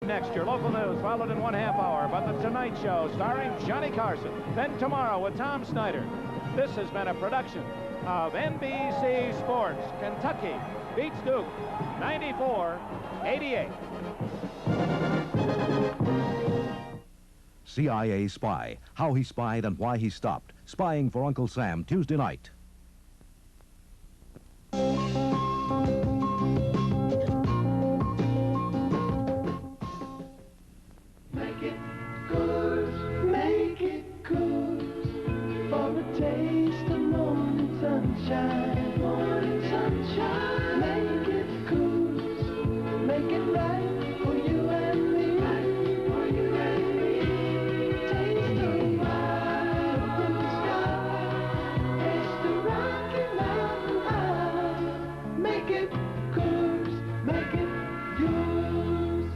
Next, your local news, followed in 1/2 hour by The Tonight Show, starring Johnny Carson. Then tomorrow with Tom Snyder. This has been a production of NBC Sports. Kentucky beats Duke 94-88. CIA Spy, how he spied and why he stopped. Spying for Uncle Sam, Tuesday night. Make it good for a taste of morning sunshine. Morning sunshine. Make it good, make it right for you and me. Right for you and me. Taste the wild in the sky. Taste the Rocky Mountain High. Make it good, make it yours.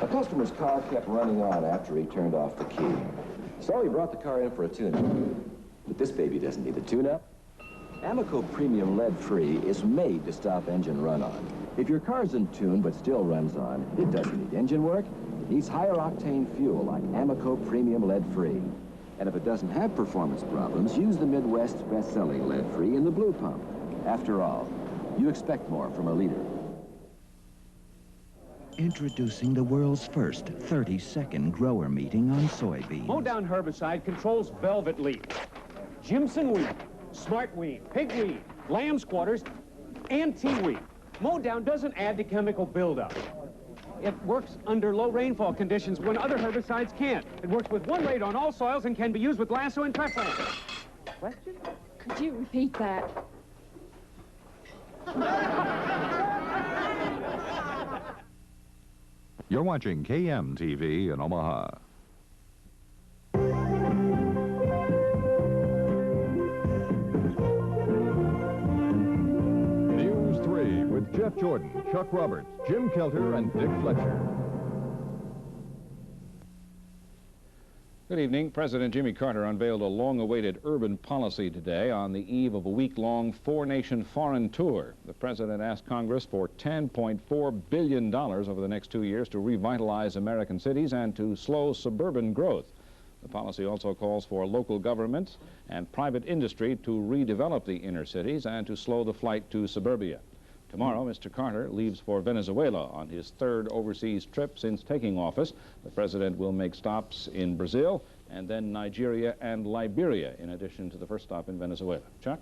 A customer's car kept running on after he turned off the key. So he brought the car in for a tune-up. But this baby doesn't need a tune-up. Amoco Premium Lead-Free is made to stop engine run-on. If your car's in tune but still runs on, it doesn't need engine work. It needs higher octane fuel like Amoco Premium Lead-Free. And if it doesn't have performance problems, use the Midwest's best-selling Lead-Free in the Blue Pump. After all, you expect more from a leader. Introducing the world's first 30-second grower meeting on soybeans. Mow Down herbicide controls velvet leaf, Jimson weed, smart weed, pigweed, lamb squatters, and tea-weed. Mow Down doesn't add to chemical buildup. It works under low rainfall conditions when other herbicides can't. It works with one rate on all soils and can be used with lasso and prep land. Question? Could you repeat that? You're watching KMTV in Omaha. News 3 with Jeff Jordan, Chuck Roberts, Jim Kelter, and Dick Fletcher. Good evening. President Jimmy Carter unveiled a long-awaited urban policy today on the eve of a week-long four-nation foreign tour. The president asked Congress for $10.4 billion over the next 2 years to revitalize American cities and to slow suburban growth. The policy also calls for local governments and private industry to redevelop the inner cities and to slow the flight to suburbia. Tomorrow, Mr. Carter leaves for Venezuela on his third overseas trip since taking office. The president will make stops in Brazil and then Nigeria and Liberia, in addition to the first stop in Venezuela. Chuck?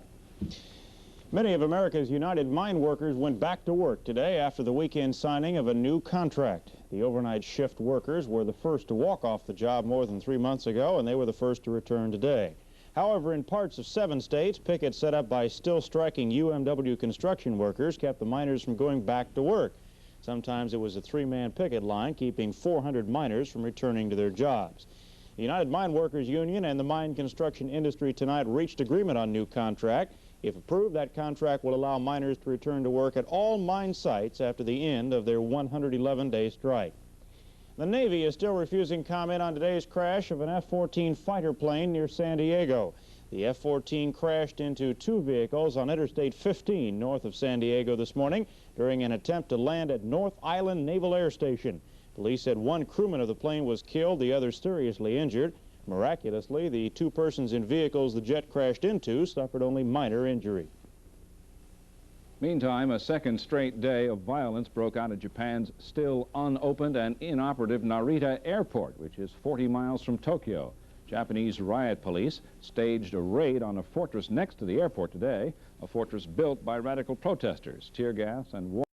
Many of America's United Mine Workers went back to work today after the weekend signing of a new contract. The overnight shift workers were the first to walk off the job more than 3 months ago, and they were the first to return today. However, in parts of 7 states, pickets set up by still-striking UMW construction workers kept the miners from going back to work. Sometimes it was a 3-man picket line keeping 400 miners from returning to their jobs. The United Mine Workers Union and the mine construction industry tonight reached agreement on new contract. If approved, that contract will allow miners to return to work at all mine sites after the end of their 111-day strike. The Navy is still refusing comment on today's crash of an F-14 fighter plane near San Diego. The F-14 crashed into 2 vehicles on Interstate 15 north of San Diego this morning during an attempt to land at North Island Naval Air Station. Police said 1 crewman of the plane was killed, the other seriously injured. Miraculously, the 2 persons in vehicles the jet crashed into suffered only minor injury. Meantime, a second straight day of violence broke out at Japan's still unopened and inoperative Narita Airport, which is 40 miles from Tokyo. Japanese riot police staged a raid on a fortress next to the airport today, a fortress built by radical protesters. Tear gas and water